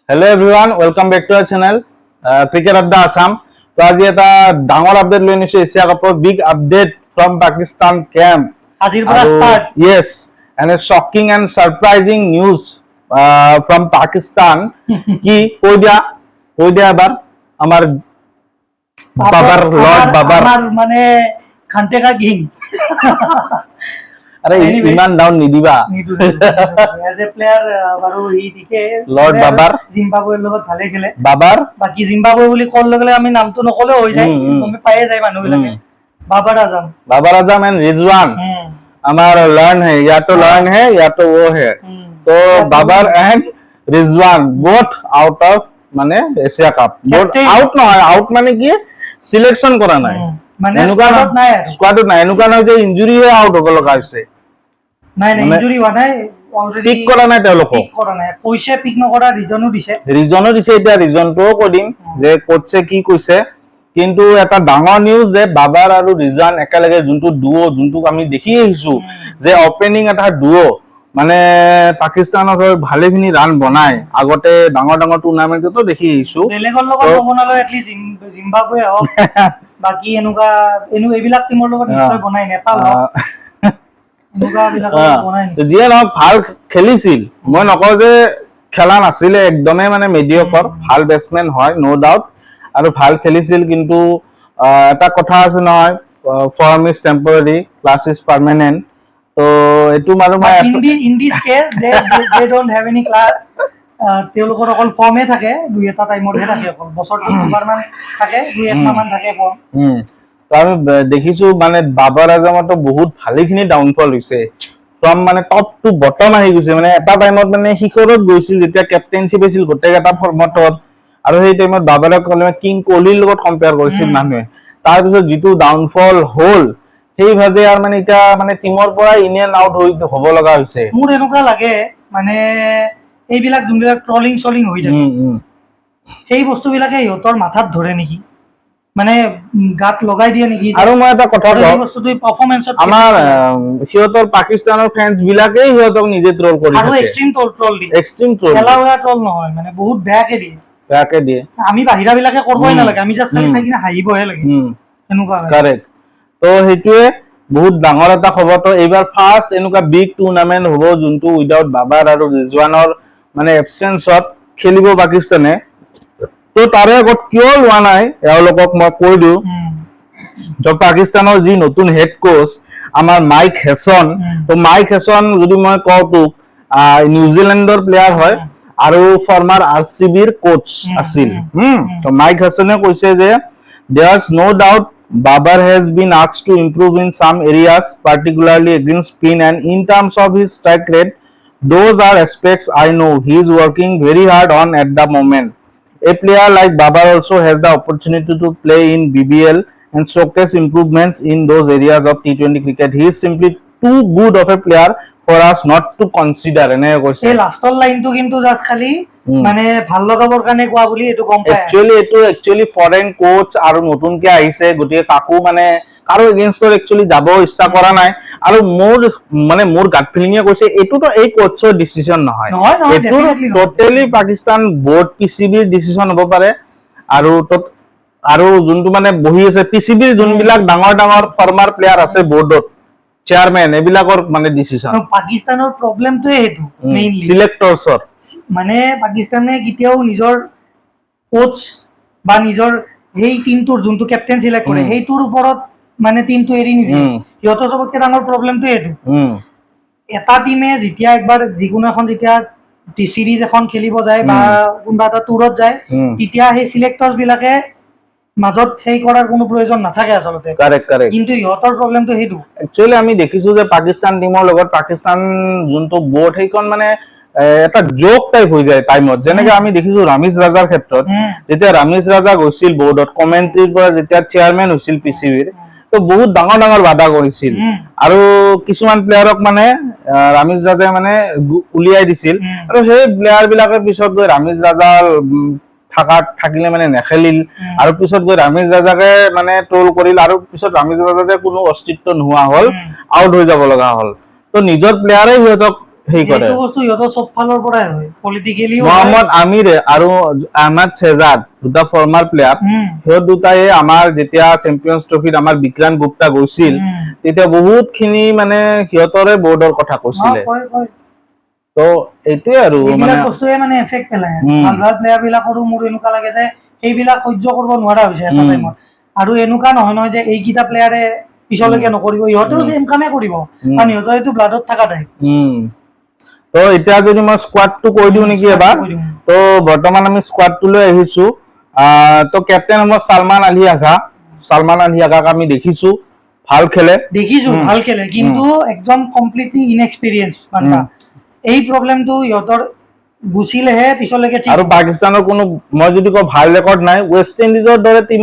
Hello everyone, welcome back to our channel Cricket of the Assam. So আজি এটা ডাঙৰ update লৈ নিছো এছিয়া কাপৰ big update from Pakistan camp. আজিৰ পৰা start. Yes, and a shocking and surprising news from Pakistan. কি কৈ দিয়া এবাৰ আমাৰ বাবার লর্ড বাবার আমার মানে খান্তে কা কিং আরে ইমান ডাউন নিদিবা এজ এ প্লেয়ার বারো ই দিকে লর্ড বাবার জিম্বাবুয়েৰ লগত ভালে খেলে বাবার বাকি জিম্বাবুয়ে বুলি কল লগলে আমি নামটো নকলে হৈ যায় তুমি পায়ে যায় মানুহবিলাকে बाबर आजम एंड रिजवान हमारा लर्न है या तो वो है तो Babar and Rizwan both out of माने एशिया कप बोथ आउट নহয় आउट মানে কি সিলেকশন করা নাই মানে স্কোয়াডত নাই এনুকা নাই যে ইনজুরি হে আউট হ'ব লগা হৈছে নাই ইনজুরি হোৱা নাই অলৰেডি পিক কৰা নাই তেওঁলোকক পিক কৰা নাই কৈছে পিক নকৰা ৰিজনো দিছে এতিয়া ৰিজনটোও কৈ দিম যে কোচে কি কৈছে কিন্তু এটা ডাঙৰ নিউজ যে বাবাৰ আৰু ৰিজৱান একেলগে যোনটো ডুও যোনটো আমি দেখি আহিছো যে ওপেনিং এটা ডুও মানে পাকিস্তানৰ ভালেখিনি ৰান বনাই আগতে ডাঙৰ টুৰ্নামেন্টতো দেখি আহিছো বেলেগৰ লগত বনালো এটলিষ্ট জিম্বাবুয়ে হওক বাকি এনু এইবিলাক টিমৰ লগত নিশ্চয় বনাই নেপাল হওক যিয়ে নহওক ভাল খেলিছিল মই নকওঁ যে খেলা নাছিলে একদমেই মানে মেডিঅকৰ ভাল বেটসমেন হয় নো ডাউট আৰু ভাল খেলিছিল কিন্তু এটা কথা আছে নহয় form is temporary class is permanent তো এটু মাৰু মই in this case they don't have any class তেওঁলোকৰ অকল ফৰ্মে থাকে দুই এটা টাইমৰহে থাকে অকল বছৰটো দুবাৰ মান থাকে দুই এক মাহ মান থাকে ফৰ্ম তো আমি দেখিছো মানে বাবৰ আজমতো বহুত ভালেখিনি ডাউনফল হৈছে ফ্ৰম মানে টপ টু বটম আহি গৈছে মানে এটা টাইমত মানে শিখৰত গৈছিল যেতিয়া কেপ্টেইনশ্বিপ আছিল গোটেইকেইটা ফৰ্মটত আৰু সেই টাইমত বাবাৰক কিং কোহলিৰ লগত কম্পেয়াৰ কৰিছিল মানুহে তাৰ পিছত যিটো ডাউনফল হল সেই ভাজে আৰু মানে এটা মানে টিমৰ পৰা ইন এণ্ড আউট হ'ব লগা হৈছে মোৰ এনেকুৱা লাগে মানে এইবিলাক যোনবিলাক ট্ৰলিং হৈ থাকে সেই বস্তুবিলাকে ইহঁতৰ মাথাত ধৰে নেকি মানে গাত লগাই দিয়ে নেকি আৰু মই এটা কথা কওঁ বস্তুটো পাৰফৰমেন্সত আমাৰ সিহঁতৰ পাকিস্তানৰ ফ্যান্স বিলাকেই সিহঁতক নিজে ট্ৰল কৰি থাকে আৰু এক্সট্ৰিম ট্ৰল খেলা হোৱা ট্ৰল নহয় মানে বহুত বেয়াকে দিয়ে আমি বাহিৰা বিলাকে কৰবই নালাগে আমি জাস্ট খালি কিনে হাঁহিবহে লাগে এনেকুৱা কাৰেক্ট তো হেতুৱে বহুত ডাঙৰ এটা খবৰ তো এইবাৰ ফাৰ্স্ট এনেকুৱা বিগ টুৰ্নামেন্ট হ'ব যোনটো উইদাউট বাবাৰ আৰু ৰিজৱানৰ মানে এবসেন্সত খেলিব পাকিস্তানে তো তাৰে আগত কিয় লোৱা নাই এওঁলোকক মই কৈ দিওঁ যে পাকিস্তানৰ যি নতুন হেড কোচ আমাৰ মাইক হেছন তো মাইক হেছন যদি মই কওঁ তোক নিউজিলেণ্ডৰ প্লেয়াৰ হয় আৰু ফৰ্মাৰ আৰসিবিৰ কোচ আছিল তো মাইক হেছনে কৈছে যে there's no doubt Babar has been asked to improve in some areas particularly against spin and in terms of his strike rate those are aspects I know he is working very hard on at the moment a player like Babar also has the opportunity to play in BBL and showcase improvements in those areas of T20 cricket he is simply too good of a player for us not to consider ene koise এই লাষ্টৰ লাইনটো কিন্তু just খালি মানে ভাল লগাবৰ কাৰণে কোৱা বুলি এটো গম পায় একচুয়ালি ফৰেন কোচ আৰু নতুনকে আহিছে গটিয়ে কাকু মানে কাৰো এগেইনষ্টৰ একচুয়ালি যাব ইচ্ছা কৰা নাই আৰু মোৰ গাট ফিলিংয়ে কৈছে এটো তো এই কোচৰ ডিসিশন নহয় এটো টোটালি পাকিস্তান বোৰ্ড পিসিবিৰ ডিসিশন হ'ব পাৰে আৰু যোনটো মানে বহি আছে পিসিবিৰ যোনবিলাক ডাঙৰ ফৰ্মাৰ প্লেয়াৰ আছে বোৰ্ডত চেয়াৰম্যান এবিলাকৰ মানে ডিসিশন পাকিস্তানৰ প্ৰবলেমটো হেতু মেইনলি সিলেক্টৰছৰ মানে পাকিস্তানে কিতিয়াও নিজৰ কোচ বা নিজৰ হেই টিমটোৰ যোনটো কেপ্টেইন সিলেক্ট কৰে হেইটোৰ ওপৰত মানে টিমটো এৰি নিদিয়ে সিহঁতৰ সবতকে ডাঙৰ প্ৰবলেমটো হেতু এটা টিমে যেতিয়া একবাৰ যিকোনো এখন যেতিয়া সিৰিজ এখন খেলিব যায় বা কোনবা এটা টুৰত যায় তেতিয়া সেই সিলেক্টৰছ বিলাকে মাজত সেই কৰাৰ কোনো প্ৰয়োজন নাথাকে আসলতে কাৰেক্ট কিন্তু ইহঁতৰ প্ৰবলেমটো হেতু একচুয়ালি আমি দেখিছো যে পাকিস্তান টিমৰ লগত পাকিস্তান যোনটো বোৰ্ড সেইখন মানে এটা জোক টাইপ হৈ যায় টাইমত যেনেকৈ আমি দেখিছো ৰামিজ ৰাজাৰ ক্ষেত্ৰত যেতিয়া ৰামিজ ৰাজা গৈছিল বোৰ্ডত কমেন্ট্ৰিৰ পৰা যেতিয়া চেয়াৰম্যান হৈছিল পিসিবিৰ তো বহুত ডাঙৰ বাধা কৰিছিল আৰু কিছুমান প্লেয়াৰক মানে ৰামিজ ৰাজাই মানে উলিয়াই দিছিল আৰু সেই প্লেয়াৰ বিলাকে পিছত গৈ ৰামিজ ৰাজাৰ থাকিলে মানে নেখেলিল আৰু পিছত গৈ ৰামিজ ৰাজাকে মানে ট্ৰল কৰিল আৰু পিছত ৰামিজ ৰাজাকে কোনো অস্তিত্ব নোহোৱা হল আউট হৈ যাব লগা হল তো নিজৰ প্লেয়াৰে সিহঁতক সেই কৰে এইটো বস্তু সিহঁতৰ চব ফালৰ পৰাই হয়, পলিটিকেলিও মোহাম্মদ আমিৰে আৰু আহমেদ শেহজাদ দুটা ফৰ্মাৰ প্লেয়াৰ সিহঁত দুটাই আমাৰ যেতিয়া চেম্পিয়ন্স ট্ৰফিত আমাৰ বিক্ৰান্ত গুপ্তা গৈছিল তেতিয়া বহুত খিনি মানে সিহঁতৰে বৰ্ডৰ কথা কৈছিলে তো এইটোৱে আৰু মানে বস্তুৱে মানে এফেক্ট পেলায় ভাল ভাল প্লেয়াৰ বিলাকৰো মোৰ এনেকুৱা লাগে যে সেইবিলাক সহ্য কৰিব নোৱাৰা হৈছে এটা টাইমত আৰু এনেকুৱা নহয় নহয় যে এইকেইটা প্লেয়াৰে পিছলৈকে নকৰিব ইহঁতেও চেম কামে কৰিব কাৰণ ইহঁতৰ এইটো ব্লাডত থকা টাইপ তো এতিয়া যদি মই স্কোৱাডটো কৈ দিওঁ নেকি এবাৰ তো বৰ্তমান আমি স্কোৱাডটো লৈ আহিছো তো কেপ্টেইন হ'ব সালমান আলী আগাক আমি দেখিছো ভাল খেলে ভাল খেলে কিন্তু একদম কমপ্লিটলি ইনএক্সপিৰিয়েন্স বান্দা এই প্ৰবলেমটো ইহঁতৰ গুচিলেহে পিছলৈকে ঠিক আৰু পাকিস্তানৰ কোনো মই যদি কওঁ ভাল ৰেকৰ্ড নাই ৱেষ্ট ইণ্ডিজৰ দৰে টিম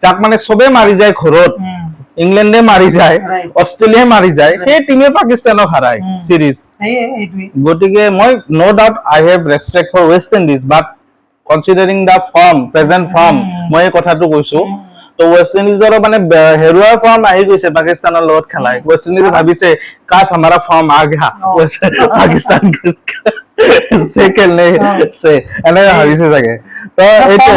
যাক মানে চবে মাৰি যায় ঘৰত ইংলেণ্ডে মাৰি যায় অষ্ট্ৰেলিয়াই মাৰি যায় সেই টিমে পাকিস্তানক হাৰায় সিৰিজ গতিকে মই no doubt I have respect for West Indies but considering the form present form মই এই কথাটো কৈছো তো ৱেষ্ট ইণ্ডিজৰ মানে হেৰুৱাৰ ফৰ্ম আহি গৈছে পাকিস্তানৰ লগত খেলাই ৱেষ্ট ইণ্ডিজে ভাবিছে কাশ हमारा ফৰ্ম आ गया পাকিস্তান से खेलने से এনে ভাবিছে চাগে তো এইটো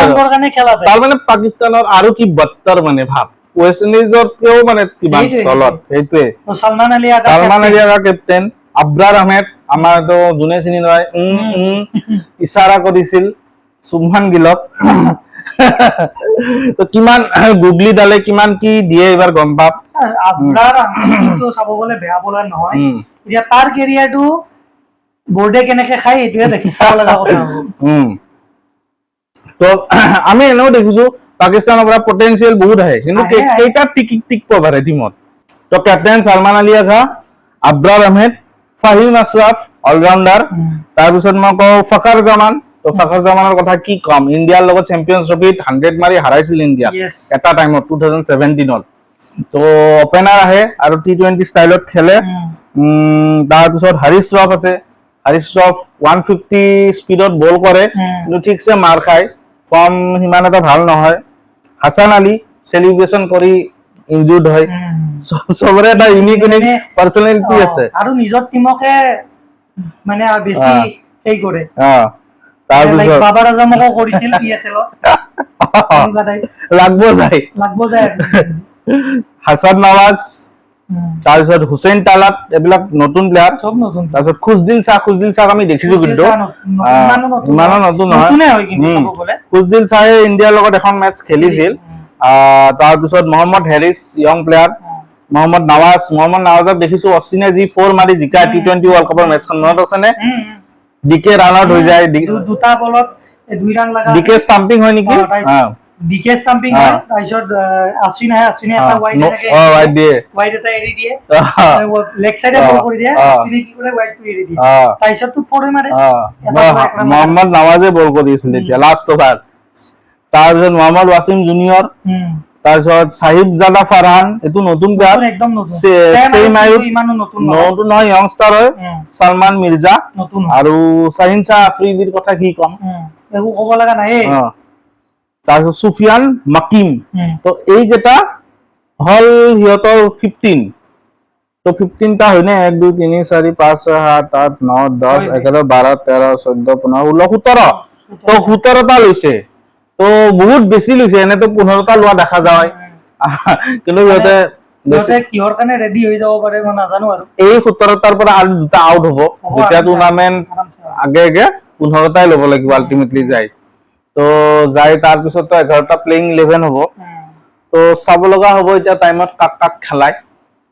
তাৰ মানে পাকিস্তানৰ আৰু কি বত্তৰ মানে ভাব ৱেষ্ট ইণ্ডিজতকেও মানে কিমান তলত সেইটোৱে সালমান আলী আগা কেপ্টেইন আব্ৰাৰ আহমেদ আমাৰ তো যোনে চিনি নহয় ইশাৰা কৰিছিল সুমন গিলক তো কিমান গুগলি ডালে কিমান কি দিয়ে এবাৰ গম পাম আব্ৰাৰ আহমেদটো চাব গ'লে বেয়া বলাৰ নহয় এতিয়া তাৰ কেৰিয়াৰটো বৰ্ডে কেনেকে খাই এইটোৱে দেখি চাব লগা কথা হ'ব তো আমি এনেও দেখিছো পাকিস্তানৰ পৰা পটেনশিয়েল বহুত আহে কিন্তু কেইটা টিকিব পাৰে টিমত তো কেপ্টেইন সালমান আলী আগা আব্ৰাৰ আহমেদ ফাহিম আশৰাফ অলৰাউন্ডাৰ তাৰপিছত মই কওঁ ফখৰ জামান তো ফখৰ জামানৰ কথা কি কম ইণ্ডিয়াৰ লগত চেম্পিয়ন্স ট্ৰফিত 100 মাৰি হাৰাইছিল ইণ্ডিয়া এটা টাইমত 2017ত তো ওপেনাৰ আহে আৰু টি20 ষ্টাইলত খেলে তাৰপিছত হাৰিছ শ্ৰফ আছে হাৰিছ শ্ৰফ 150 স্পীডত বল কৰে কিন্তু ঠিকছে মাৰ খায় ফৰ্ম সিমান এটা ভাল নহয় হাসান আলী সেলিব্ৰেশন কৰি ইনজুৰ্ড হয় সবৰে এটা ইউনিক পাৰ্সোনালিটি আছে আৰু নিজৰ টিমকে মানে বেছি এই কৰে তাৰপিছত বাবাৰ আজমকো কৰিছিল পিএছএলত লাগব যায় হাসান নৱাজ তাৰপিছত হুছেইন তালাত এইবিলাক নতুন প্লেয়াৰ সব নতুন তাৰপিছত খুজদিল চাহ আমি দেখিছো কিন্তু ইমানো নতুন নহয় খুজদিল চাহে ইণ্ডিয়াৰ লগত এখন মেচ খেলিছিল তাৰপিছত মহম্মদ হেৰিছ ইয়ং প্লেয়াৰ মহম্মদ নৱাজক দেখিছো অশ্বিনে যি 4 মাৰি জিকা টি20 ৱৰ্ল্ড কাপৰ মেচখন মনত আছে নে ডিকে ৰান আউট হৈ যায় দুটা বলত 2 ৰান লাগা ডিকে ষ্টাম্পিং হয় নেকি ডিকে ষ্টাম্পিং হয় তাৰপিছত আশ্বিনে এটা ওয়াইড দিয়ে ওয়াইড এটা এৰি দিয়ে লেগ সাইডে বল কৰি দিয়ে আশ্বিনে কি কৰে ওয়াইডটো এৰি দিয়ে তাৰপিছত তো ফৰে মাৰে মোহাম্মদ নৱাজে বল কৰিছিল এতিয়া লাষ্ট ওভাৰ তাৰপিছত মোহাম্মদ ওয়াসিম জুনিয়ৰ তাৰপিছত সাহিব জাদা ফাৰহান এটো নতুন প্লেয়াৰ একদম নতুন সেই মায়ুক ইমানো নতুন নহয় ইয়ংষ্টাৰ হয় সালমান মিৰ্জা আৰু শাহিন শাহ আফ্ৰিদিৰ কথা কি কম একো ক'ব লগা নাই তাৰপিছত সুফিয়ান মাকিম তো এইকেইটা হল সিহঁতৰ 15 তো 15টা হয়নে 1 2 3 4 5 6 7 8 9 10 11 12 13 14 15 16 17 তো 17টা লৈছে তো বহুত বেছি লৈছে এনে তো 15টা লোৱা দেখা যায় কিন্তু সিহঁতে কিহৰ কাৰণে ৰেডি হৈ যাব পাৰে মই নাজানো আৰু এই 17টাৰ পৰা আৰু দুটা আউট হ'ব যেতিয়া টুৰ্নামেন্ট আগে 15টাই ল'ব লাগিব আলটিমেটলি যায় তো যাই তাৰ পিছত তো 11টা প্লেইং 11 হ'ব তো চাব লগা হ'ব এতিয়া টাইমত কাক খেলাই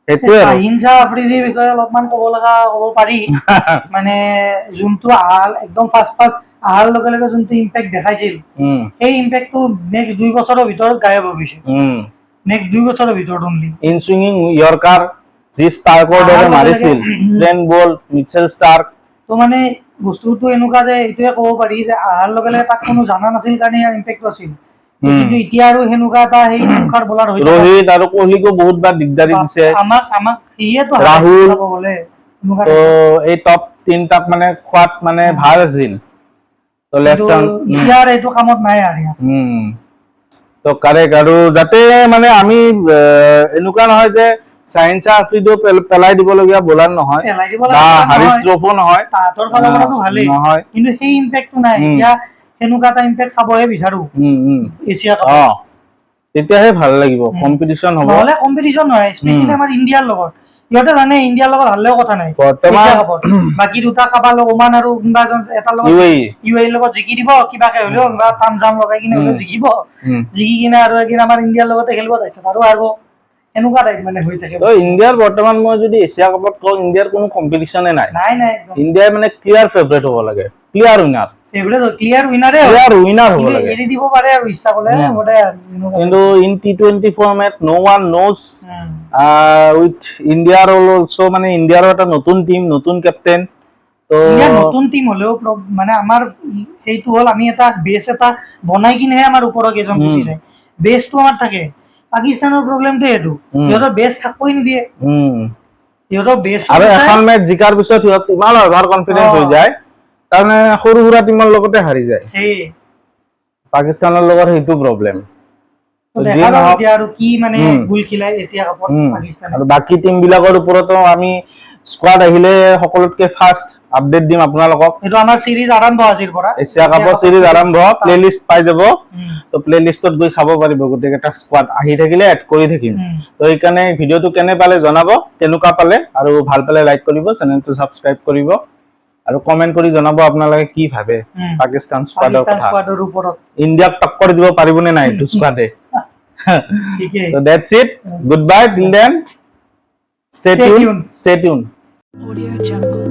সেইটোৱে আৰু হিংসা আফ্ৰিদিৰ বিষয়ে অলপমান ক'ব পাৰি মানে যোনটো একদম ফাৰ্ষ্ট আহাৰ লগে লগে যোনটো ইম্পেক্ট দেখাইছিল সেই ইম্পেক্টটো নেক্সট 2 বছৰৰ ভিতৰত গায়ব হৈ গৈছে নেক্সট 2 বছৰৰ ভিতৰত অনলি ইন সুইঙিং ইয়ৰ্কাৰ যি ষ্টাৰ্কৰ দৰে মাৰিছিল ট্ৰেন্ট বল মিচেল ষ্টাৰ্ক তো মানে বস্তুটো এনেকুৱা যে এইটোৱে ক'ব পাৰি যে আহাৰ লগে লগে তাক কোনো জানা নাছিল কাৰণে ইয়াৰ ইম্পেক্ট আছিল কিন্তু এতিয়া আৰু হেনুকা এটা সেই সংখ্যাৰ বলাৰ হৈ ৰোহিত আৰু কোহলিকো বহুত বাৰ দিগদাৰি দিছে আমাক সিয়েতো ৰাহুল বলে তো এই টপ 3টাক মানে খোৱাত মানে ভাল আছিল তো লেফট ইয়াৰ এইটো কামত নাই আৰু তো কাৰেক্ট আৰু যাতে মানে আমি এনেকুৱা নহয় যে চাইন্সা আফ্ৰিদিও পেলাই দিবলগীয়া বলাৰ নহয় পেলাই দিব বা লগা হাৰিছ নহয়। ৰফো নহয় তাহাঁতৰ ফালৰ পৰাতো ভালেই নহয় কিন্তু সেই ইম্পেক্টটো নাই এতিয়া সেনেকুৱা এটা ইম্পেক্ট চাবহে বিচাৰো এছিয়া কাপত অ তেতিয়াহে ভাল লাগিব কম্পিটিশন হ'ব নহলে কম্পিটিশন নহয় স্পেচিয়েলি আমাৰ ইণ্ডিয়াৰ লগত সিহঁতে জানে ইণ্ডিয়াৰ লগত হাৰলেও কথা নাই বৰ্তমান এছিয়া কাপত বাকী দুটা কাবাৰ লগত ওমান আৰু কোনোবা এজন এটাৰ লগত ইউএইৰ লগত জিকি দিব কিবাকে হলেও বা টান জাম লগাই কিনে হলেও জিকিব জিকি কিনে আৰু এদিন আমাৰ ইণ্ডিয়াৰ লগতে খেলিব তাৰপিছত আৰু হাৰিব এনেকুৱা টাইপ মানে হৈ থাকে তো ইণ্ডিয়াৰ বৰ্তমান মই যদি এছিয়া কাপত কওঁ ইণ্ডিয়াৰ কোনো কম্পিটিশনে নাই নাই ইণ্ডিয়াই মানে ক্লিয়াৰ ফেভৰেট হ'ব লাগে ক্লিয়াৰ উইনাৰ ফেভৰেট ক্লিয়াৰ উইনাৰে হ'ব লাগে এৰি দিব পাৰে আৰু ইচ্ছা কৰিলে হ'বদে আৰু এনেকুৱা। কিন্তু in T20 format no one knows with ইণ্ডিয়াৰ অলসো মানে ইণ্ডিয়াৰো এটা নতুন টিম নতুন কেপ্টেইন তো ইণ্ডিয়াৰ নতুন টিম হলেও মানে আমাৰ সেইটো হ'ল আমি এটা বেছ এটা বনাই কিনেহে আমাৰ ওপৰৰ কেইজন গুচি যায় বেছটো আমাৰ থাকে পাকিস্তানৰ প্ৰব্লেমটো এইটো সিহঁতৰ বেছ থাকবই নিদিয়ে সিহঁতৰ বেছ আৰু এখন মেচ জিকাৰ পিছত সিহঁত ইমান অভাৰ কনফিডেন্স হৈ যায় তাৰমানে সৰু সুৰা টিমৰ লগতে হাৰি যায় সেই পাকিস্তানৰ লগত সেইটো প্ৰব্লেম দেখা যাব এতিয়া আৰু কি মানে গুল খিলাই এছিয়া কাপত পাকিস্তানে আৰু বাকি টিম বিলাকৰ ওপৰতো আমি স্কোৱাড আহিলে সকলোতকে ফাৰ্ষ্ট আপডেট দিম আপোনালোকক এইটো আমাৰ সিৰিজ আৰম্ভ আজিৰ পৰা এছিয়া কাপৰ সিৰিজ আৰম্ভ প্লেলিষ্ট পাই যাব তো প্লেলিষ্টত গৈ চাব পাৰিব গোটেইকেইটা স্কোৱাড আহি থাকিলে এড কৰি থাকিম তো এইকাৰণে ভিডিঅ'টো কেনে পালে জনাব কেনেকুৱা পালে আৰু ভাল পালে লাইক কৰিব চেনেলটো ছাবস্ক্ৰাইব কৰিব আৰু কমেন্ট কৰি জনাব আপোনালোকে কি ভাবে পাকিস্তান স্কোৱাডৰ কথা ওপৰত ইণ্ডিয়াক টক্কৰ দিব পাৰিবনে নাই এইটো স্কোৱাডে ঠিকেই So that's it. Goodbye till then. Stay tuned. Audio Jungle.